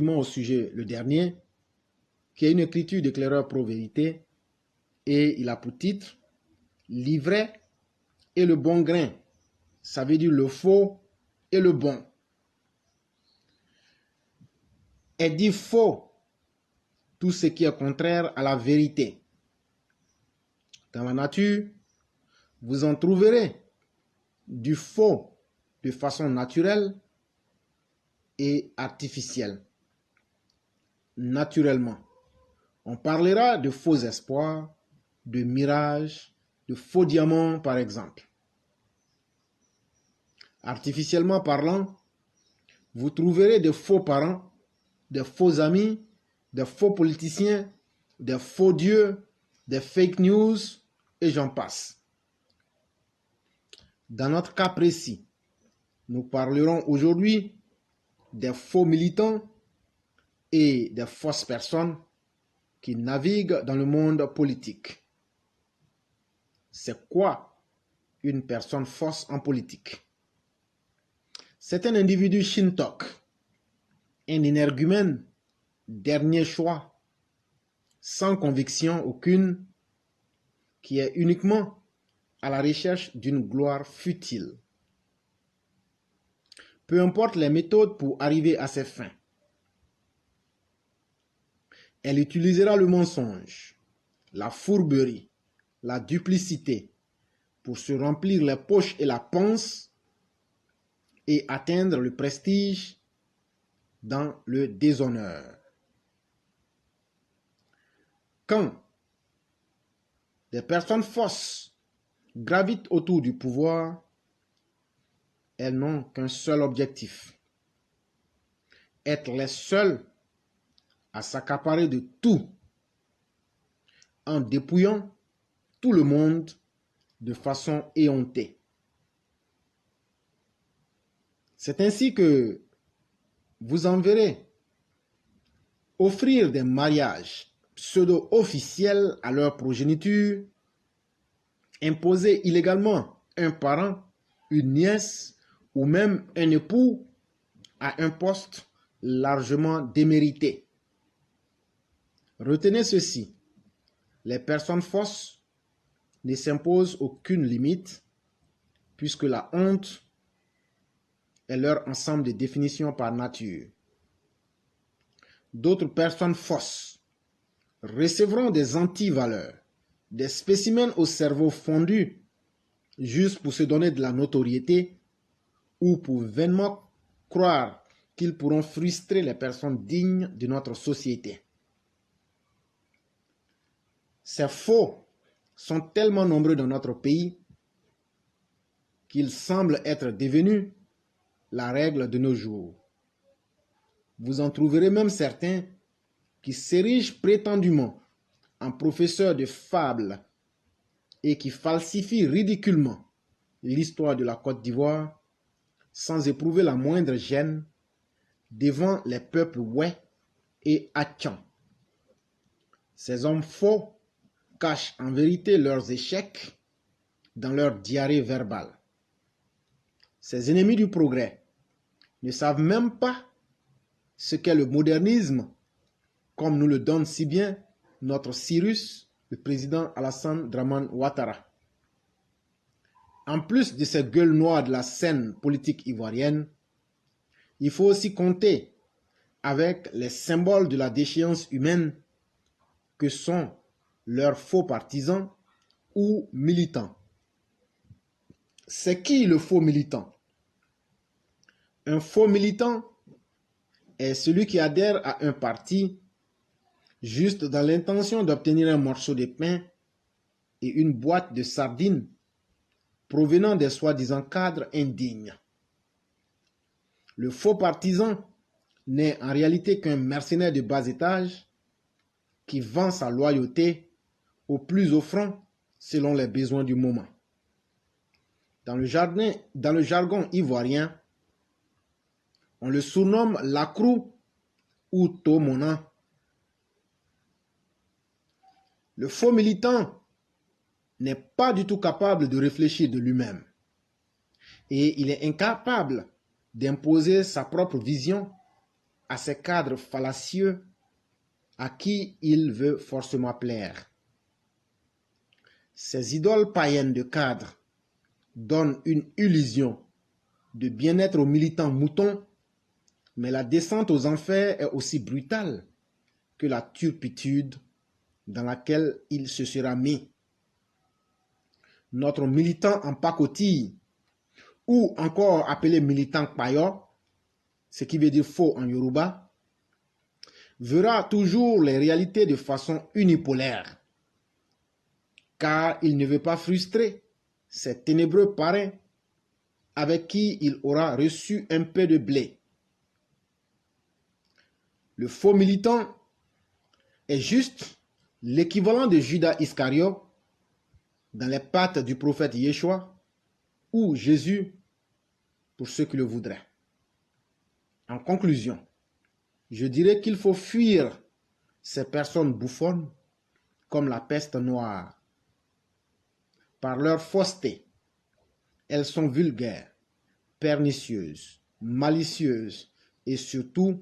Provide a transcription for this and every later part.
au sujet, le dernier, qui est une écriture d'éclaireur pro-vérité, et il a pour titre « L'ivraie et le bon grain ». Ça veut dire le faux et le bon. Elle dit faux tout ce qui est contraire à la vérité. Dans la nature, vous en trouverez du faux de façon naturelle et artificielle. Naturellement, on parlera de faux espoirs, de mirages, de faux diamants par exemple. Artificiellement parlant, vous trouverez de faux parents, des faux amis, des faux politiciens, des faux dieux, des fake news et j'en passe. Dans notre cas précis, nous parlerons aujourd'hui des faux militants et des fausses personnes qui naviguent dans le monde politique. C'est quoi une personne fausse en politique? C'est un individu shintok, un énergumène, dernier choix, sans conviction aucune, qui est uniquement à la recherche d'une gloire futile. Peu importe les méthodes pour arriver à ses fins. Elle utilisera le mensonge, la fourberie, la duplicité pour se remplir les poches et la panse et atteindre le prestige dans le déshonneur. Quand des personnes fausses gravitent autour du pouvoir, elles n'ont qu'un seul objectif: être les seules à s'accaparer de tout en dépouillant tout le monde de façon éhontée. C'est ainsi que vous en verrez offrir des mariages pseudo-officiels à leur progéniture, imposer illégalement un parent, une nièce ou même un époux à un poste largement démérité. Retenez ceci, les personnes fausses ne s'imposent aucune limite puisque la honte est leur ensemble de définitions par nature. D'autres personnes fausses recevront des antivaleurs, des spécimens au cerveau fondu juste pour se donner de la notoriété ou pour vainement croire qu'ils pourront frustrer les personnes dignes de notre société. Ces faux sont tellement nombreux dans notre pays qu'ils semblent être devenus la règle de nos jours. Vous en trouverez même certains qui s'érigent prétendument en professeurs de fables et qui falsifient ridiculement l'histoire de la Côte d'Ivoire sans éprouver la moindre gêne devant les peuples ouais et hatchants. Ces hommes faux cachent en vérité leurs échecs dans leur diarrhée verbale. Ces ennemis du progrès ne savent même pas ce qu'est le modernisme, comme nous le donne si bien notre Cyrus, le président Alassane Dramane Ouattara. En plus de ces gueules noires de la scène politique ivoirienne, il faut aussi compter avec les symboles de la déchéance humaine que sont leurs faux partisans ou militants. C'est qui le faux militant? Un faux militant est celui qui adhère à un parti juste dans l'intention d'obtenir un morceau de pain et une boîte de sardines provenant des soi-disant cadres indignes. Le faux partisan n'est en réalité qu'un mercenaire de bas étage qui vend sa loyauté au plus offrant selon les besoins du moment. Dans le jargon ivoirien, on le surnomme Lacrou ou Tomona. Le faux militant n'est pas du tout capable de réfléchir de lui-même et il est incapable d'imposer sa propre vision à ces cadres fallacieux à qui il veut forcément plaire. Ces idoles païennes de cadres donnent une illusion de bien-être aux militants moutons, mais la descente aux enfers est aussi brutale que la turpitude dans laquelle il se sera mis. Notre militant en pacotille, ou encore appelé militant payo, ce qui veut dire faux en Yoruba, verra toujours les réalités de façon unipolaire, car il ne veut pas frustrer ces ténébreux parrains avec qui il aura reçu un peu de blé. Le faux militant est juste l'équivalent de Judas Iscariote dans les pattes du prophète Yeshua ou Jésus pour ceux qui le voudraient. En conclusion, je dirais qu'il faut fuir ces personnes bouffonnes comme la peste noire. Par leur fausseté, elles sont vulgaires, pernicieuses, malicieuses et surtout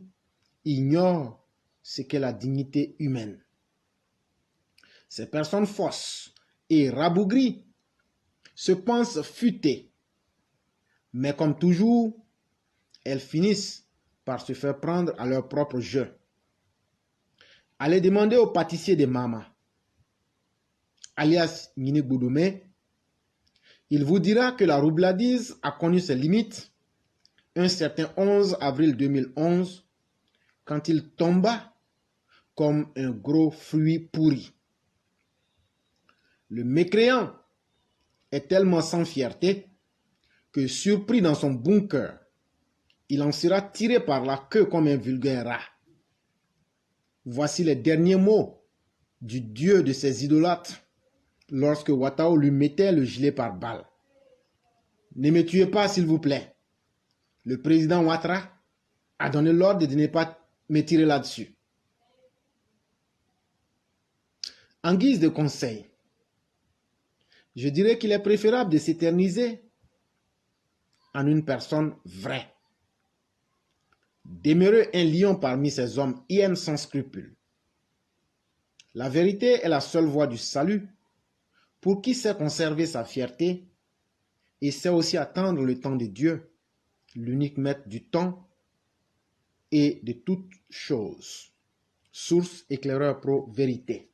ignorent ce qu'est la dignité humaine. Ces personnes fausses et rabougries se pensent futées, mais comme toujours, elles finissent par se faire prendre à leur propre jeu. Allez demander au pâtissier de Mama, alias Nini Boudoumé, il vous dira que la roubladise a connu ses limites un certain 11 avril 2011 quand il tomba comme un gros fruit pourri. Le mécréant est tellement sans fierté que, surpris dans son bunker, il en sera tiré par la queue comme un vulgaire rat. Voici les derniers mots du dieu de ses idolâtres lorsque Ouattara lui mettait le gilet par balle. Ne me tuez pas, s'il vous plaît. Le président Ouattara a donné l'ordre de ne pas me tirer là-dessus. En guise de conseil, je dirais qu'il est préférable de s'éterniser en une personne vraie. Demeurer un lion parmi ces hommes hyènes sans scrupules. La vérité est la seule voie du salut pour qui sait conserver sa fierté et sait aussi attendre le temps de Dieu, l'unique maître du temps et de toutes choses. Source Éclaireur Pro Vérité.